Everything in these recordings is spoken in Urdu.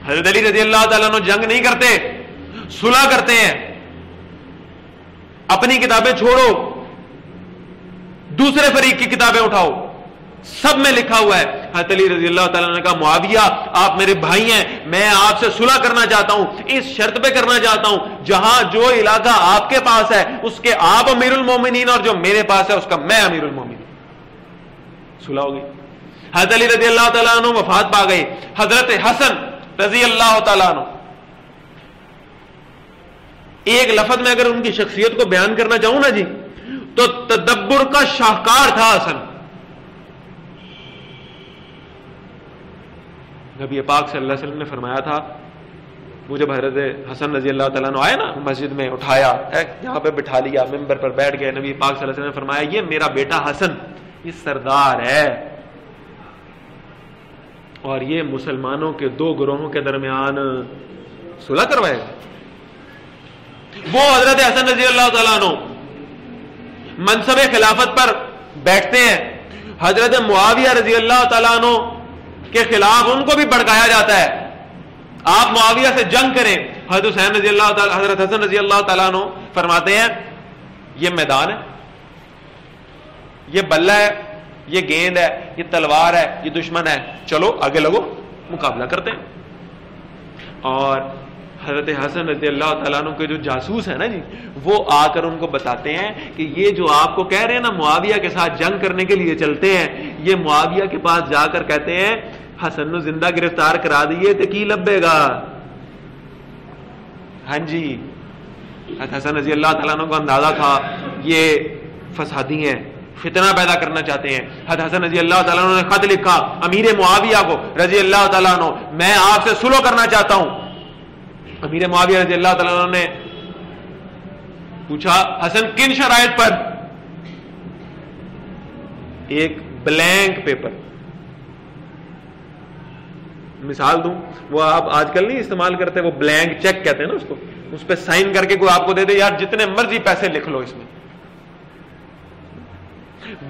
حضرت علی رضی اللہ تعالیٰ عنہ جنگ نہیں کرتے، صلح کرتے ہیں. اپنی کتابیں چھوڑو، دوسرے فریق کی کتابیں اٹھاؤ، سب میں لکھا ہوا ہے. حضرت علی رضی اللہ تعالیٰ نے کہا معاویہ آپ میرے بھائی ہیں، میں آپ سے صلح کرنا چاہتا ہوں، اس شرط پہ کرنا چاہتا ہوں جہاں جو علاقہ آپ کے پاس ہے اس کے آپ امیر المومنین اور جو میرے پاس ہے اس کا میں امیر المومنین. صلح ہو گئی. حضرت علی رضی اللہ تعالیٰ عنہ وفات پا گئے. حضرت حسن رضی اللہ تعالیٰ عنہ، ایک لفظ میں اگر ان کی شخصیت کو بیان کرنا چاہوں نا جی تو تدبر کا شاہکار تھا حسن. نبی پاک صلی اللہ علیہ وسلم نے فرمایا تھا، وہ جب حضرت حسن رضی اللہ تعالیٰ عنہ آئے نا مسجد میں، اٹھایا یہاں پہ بٹھا لیا، ممبر پر بیٹھ گئے، نبی پاک صلی اللہ علیہ وسلم نے فرمایا یہ میرا بیٹا حسن، یہ سردار ہے اور یہ مسلمانوں کے دو گروہوں کے درمیان صلح کروائے گا. وہ حضرت حسن رضی اللہ تعالیٰ عنہ منصب خلافت پر بیٹھتے ہیں. حضرت معاویہ رضی اللہ تعالیٰ عنہ کے خلاف ان کو بھی بھڑکایا جاتا ہے، آپ معاویہ سے جنگ کریں. حضرت حسین رضی اللہ تعالیٰ حضرت حسن رضی اللہ تعالیٰ عنہ فرماتے ہیں یہ میدان ہے، یہ بلہ ہے، یہ گیند ہے، یہ تلوار ہے، یہ دشمن ہے، چلو آگے لگو مقابلہ کرتے ہیں. اور حضرت حسن رضی اللہ تعالیٰ عنہ کے جو جاسوس ہیں نا جی، وہ آ کر ان کو بتاتے ہیں کہ یہ جو آپ کو کہہ رہے ہیں نا معاویہ کے ساتھ جنگ کرنے کے لیے چلتے ہیں، یہ معاویہ کے پاس جا کر کہتے ہیں حسن نو زندہ گرفتار کرا دیے تو کی لبے گا. ہاں جی، حسن رضی اللہ تعالیٰ عنہ کو اندازہ تھا یہ فسادی ہیں، فتنہ پیدا کرنا چاہتے ہیں. حضرت حسن رضی اللہ تعالیٰ عنہ نے خط لکھا امیر معاویہ کو رضی اللہ تعالیٰ عنہ، میں آپ سے صلح کرنا چاہتا ہوں. امیر معاویہ رضی اللہ تعالیٰ عنہ نے پوچھا حسن کن شرائط پر؟ ایک بلینک پیپر، مثال دوں، وہ آپ آج کل نہیں استعمال کرتے، وہ بلینک چیک کہتے ہیں نا اس کو، اس پہ سائن کر کے کوئی آپ کو دے دے یار جتنے مرضی پیسے لکھ لو اس میں.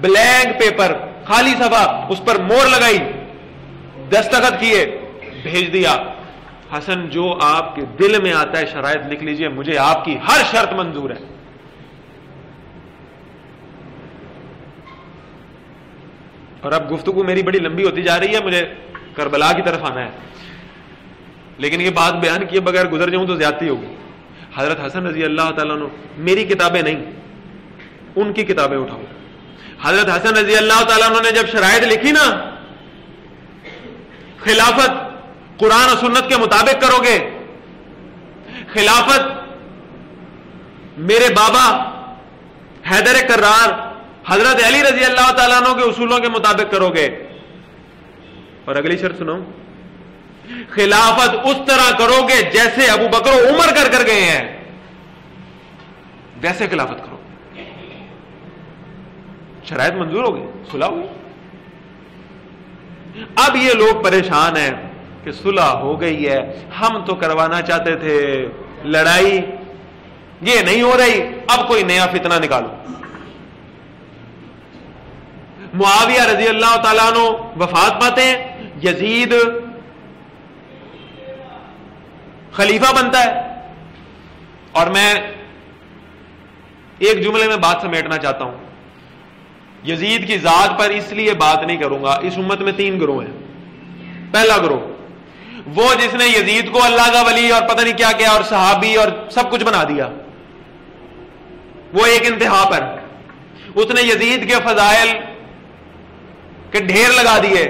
بلینک پیپر، خالی صفحہ، اس پر مور لگائی، دستخط کیے، بھیج دیا. حسن جو آپ کے دل میں آتا ہے شرائط لکھ لیجئے، مجھے آپ کی ہر شرط منظور ہے. اور اب گفتگو میری بڑی لمبی ہوتی جا رہی ہے، مجھے کربلا کی طرف آنا ہے، لیکن یہ بات بیان کیے بغیر گزر جاؤں تو زیادتی ہوگی. حضرت حسن رضی اللہ تعالیٰ عنہ، میری کتابیں نہیں ان کی کتابیں اٹھاؤ. حضرت حسن رضی اللہ تعالیٰ عنہ نے جب شرائط لکھی نا، خلافت قرآن و سنت کے مطابق کرو گے، خلافت میرے بابا حیدر کرار حضرت علی رضی اللہ تعالیٰ عنہ کے اصولوں کے مطابق کرو گے. اور اگلی شرط سنو، خلافت اس طرح کرو گے جیسے ابو بکر و عمر کر گئے ہیں، ویسے خلافت کرو. شرائط منظور ہو گئی، صلح ہو گئی. اب یہ لوگ پریشان ہیں کہ صلح ہو گئی ہے، ہم تو کروانا چاہتے تھے لڑائی، یہ نہیں ہو رہی، اب کوئی نیا فتنہ نکالو. معاویہ رضی اللہ تعالیٰ عنہ وفات پاتے ہیں، یزید خلیفہ بنتا ہے. اور میں ایک جملے میں بات سمیٹنا چاہتا ہوں، یزید کی ذات پر اس لیے بات نہیں کروں گا. اس امت میں 3 گروہ ہیں. پہلا گروہ وہ جس نے یزید کو اللہ کا ولی اور پتہ نہیں کیا کیا اور صحابی اور سب کچھ بنا دیا، وہ ایک انتہا پر، اس نے یزید کے فضائل کے ڈھیر لگا دیے،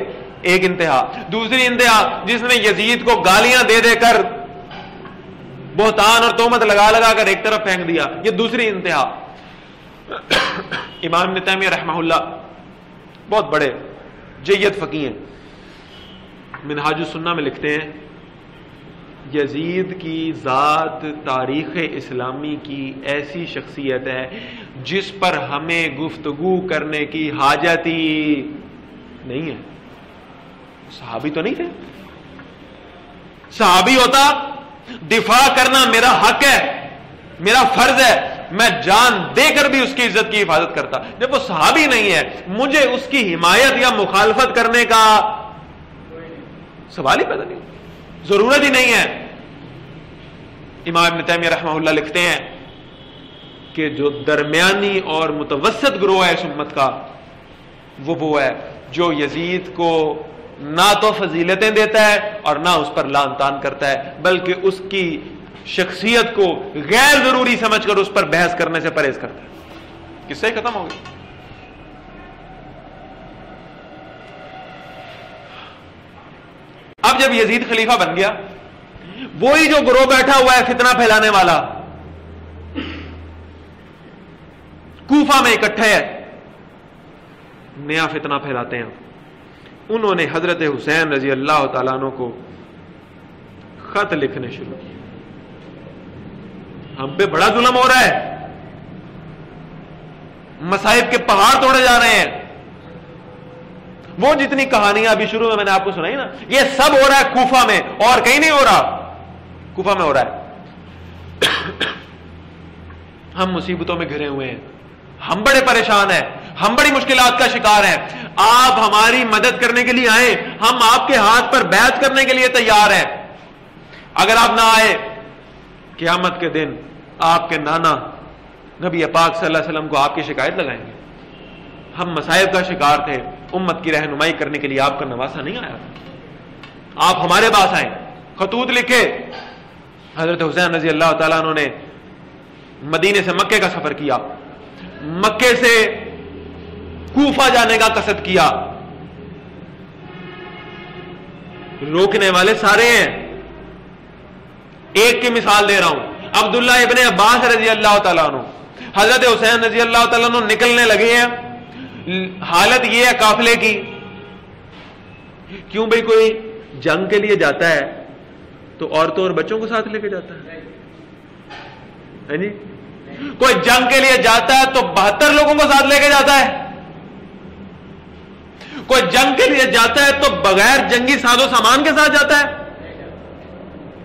ایک انتہا. دوسری انتہا جس نے یزید کو گالیاں دے دے کر بہتان اور تہمت لگا لگا کر ایک طرف پھینک دیا، یہ دوسری انتہا. امام ابن تیمیہ رحمہ اللہ بہت بڑے جید فقیہ ہیں، منہاج السنہ میں لکھتے ہیں یزید کی ذات تاریخ اسلامی کی ایسی شخصیت ہے جس پر ہمیں گفتگو کرنے کی حاجت ہی نہیں ہے. صحابی تو نہیں تھے، صحابی ہوتا دفاع کرنا میرا حق ہے، میرا فرض ہے، میں جان دے کر بھی اس کی عزت کی حفاظت کرتا. جب وہ صحابی نہیں ہے، مجھے اس کی حمایت یا مخالفت کرنے کا سوال ہی پیدا نہیں. ضرورت ہی نہیں ہے. امام ابن تیمیہ رحمہ اللہ لکھتے ہیں کہ جو درمیانی اور متوسط گروہ ہے اس امت کا وہ ہے جو یزید کو نہ تو فضیلتیں دیتا ہے اور نہ اس پر لعن طعن کرتا ہے، بلکہ اس کی شخصیت کو غیر ضروری سمجھ کر اس پر بحث کرنے سے پرہیز کرتا ہے. قصہ ہی ختم ہو گیا. اب جب یزید خلیفہ بن گیا، وہی جو گروہ بیٹھا ہوا ہے فتنہ پھیلانے والا، کوفہ میں اکٹھے ہے، نیا فتنہ پھیلاتے ہیں. انہوں نے حضرت حسین رضی اللہ تعالیٰ عنہ کو خط لکھنے شروع کیے. ہم پہ بڑا ظلم ہو رہا ہے، مصائب کے پہاڑ توڑے جا رہے ہیں. وہ جتنی کہانیاں ابھی شروع میں نے آپ کو سنائی نا، یہ سب ہو رہا ہے کوفہ میں، اور کہیں نہیں ہو رہا، کوفہ میں ہو رہا ہے. ہم مصیبتوں میں گھرے ہوئے ہیں، ہم بڑے پریشان ہیں، ہم بڑی مشکلات کا شکار ہیں. آپ ہماری مدد کرنے کے لیے آئیں، ہم آپ کے ہاتھ پر بیعت کرنے کے لیے تیار ہیں. اگر آپ نہ آئے، قیامت کے دن آپ کے نانا نبی پاک صلی اللہ علیہ وسلم کو آپ کی شکایت لگائیں گے. ہم مصائب کا شکار تھے، امت کی رہنمائی کرنے کے لیے آپ کا نواسہ نہیں آیا، آپ ہمارے پاس آئے. خطوط لکھے. حضرت حسین رضی اللہ تعالیٰ عنہ نے مدینے سے مکے کا سفر کیا، مکے سے کوفہ جانے کا قصد کیا. روکنے والے سارے ہیں. ایک کی مثال دے رہا ہوں، عبداللہ ابن عباس رضی اللہ تعالیٰ عنہ، حضرت حسین رضی اللہ تعالیٰ عنہ نکلنے لگے ہیں. حالت یہ ہے قافلے کی، کیوں بھئی کوئی جنگ کے لیے جاتا ہے تو عورتوں اور بچوں کو ساتھ لے کے جاتا ہے جی؟ کوئی جنگ کے لیے جاتا ہے تو 72 لوگوں کو ساتھ لے کے جاتا ہے. کوئی جنگ کے لیے جاتا ہے تو بغیر جنگی ساز و سامان کے ساتھ جاتا ہے،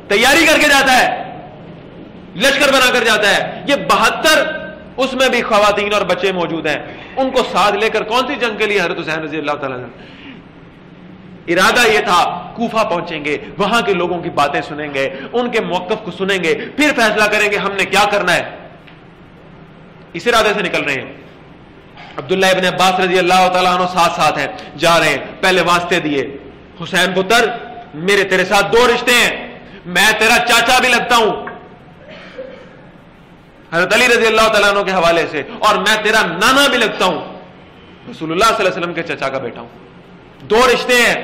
تیاری کر کے جاتا ہے، لشکر بنا کر جاتا ہے. یہ 72 اس میں بھی خواتین اور بچے موجود ہیں، ان کو ساتھ لے کر کون سی جنگ کے لیے حضرت حسین رضی اللہ تعالیٰ عنہ. ارادہ یہ تھا کوفہ پہنچیں گے، وہاں کے لوگوں کی باتیں سنیں گے، ان کے موقف کو سنیں گے، پھر فیصلہ کریں گے ہم نے کیا کرنا ہے. اس ارادے سے نکل رہے ہیں. عبداللہ ابن عباس رضی اللہ تعالیٰ عنہ ساتھ ساتھ ہیں، جا رہے ہیں. پہلے واسطے دیے، حسین پتر میرے تیرے ساتھ 2 رشتے ہیں، میں تیرا چاچا بھی لگتا ہوں حضرت علی رضی اللہ تعالیٰ عنہ کے حوالے سے، اور میں تیرا نانا بھی لگتا ہوں، رسول اللہ صلی اللہ علیہ وسلم کے چچا کا بیٹا ہوں. 2 رشتے ہیں،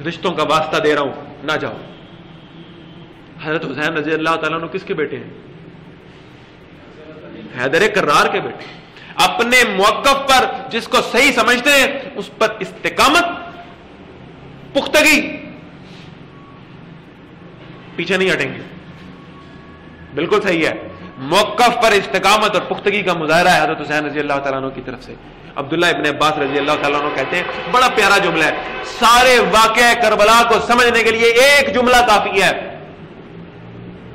رشتوں کا واسطہ دے رہا ہوں، نہ جاؤ. حضرت حسین رضی اللہ تعالیٰ عنہ کس کے بیٹے ہیں؟ حیدر کرار کے بیٹے. اپنے موقف پر جس کو صحیح سمجھتے ہیں اس پر استقامت، پختگی، پیچھے نہیں ہٹیں گے. بالکل صحیح ہے، موقف پر استقامت اور پختگی کا مظاہرہ ہے حضرت حسین رضی اللہ تعالیٰ عنہ کی طرف سے. عبداللہ ابن عباس رضی اللہ تعالیٰ عنہ کہتے ہیں، بڑا پیارا جملہ ہے، سارے واقعہ کربلا کو سمجھنے کے لیے ایک جملہ کافی ہے.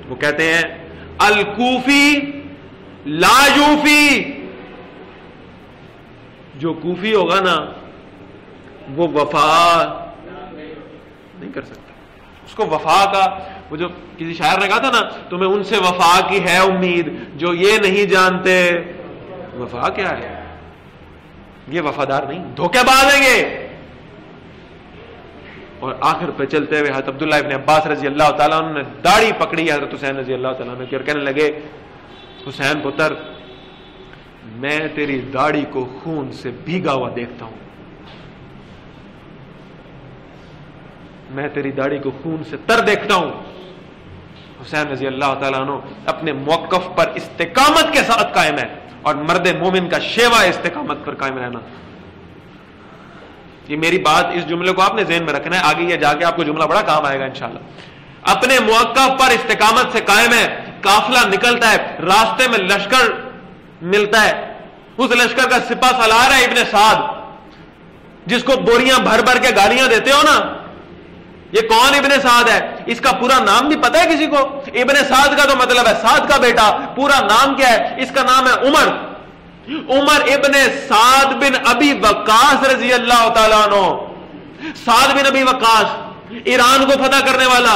وہ کہتے ہیں الکوفی لا یوفی. جو کوفی ہوگا نا وہ وفا نہیں کر سکتا. اس کو وفا کا، وہ جو کسی شاعر نے کہا تھا نا، تمہیں ان سے وفا کی ہے امید جو یہ نہیں جانتے وفا کیا ہے. یہ وفادار نہیں، دھوکے باز ہیں یہ. اور آخر پہ چلتے ہوئے حضرت عبداللہ ابن عباس رضی اللہ تعالیٰ عنہ نے داڑھی پکڑی حضرت حسین رضی اللہ تعالیٰ عنہ کی اور کہنے لگے، حسین پتر میں تیری داڑھی کو خون سے بھیگا ہوا دیکھتا ہوں، میں تیری داڑھی کو خون سے تر دیکھتا ہوں. حسین رضی اللہ تعالیٰ عنہ اپنے موقف پر استقامت کے ساتھ قائم ہے، اور مرد مومن کا شیوا استقامت پر قائم رہنا. یہ میری بات، اس جملے کو آپ نے ذہن میں رکھنا ہے، آگے یہ جا کے آپ کو جملہ بڑا کام آئے گا انشاءاللہ. اپنے موقف پر استقامت سے قائم ہے. قافلہ نکلتا ہے، راستے میں لشکر ملتا ہے، اس لشکر کا سپہ سالار ہے ابن سعد، جس کو بوریاں بھر بھر کے گالیاں دیتے ہو نا. یہ کون ابن سعد ہے؟ اس کا پورا نام بھی پتا ہے کسی کو؟ ابن سعد کا تو مطلب ہے سعد کا بیٹا. پورا نام کیا ہے؟ اس کا نام ہے عمر. عمر ابن سعد بن ابی وقاص رضی اللہ تعالیٰ عنہ. سعد بن ابی وقاص، ایران کو فتح کرنے والا،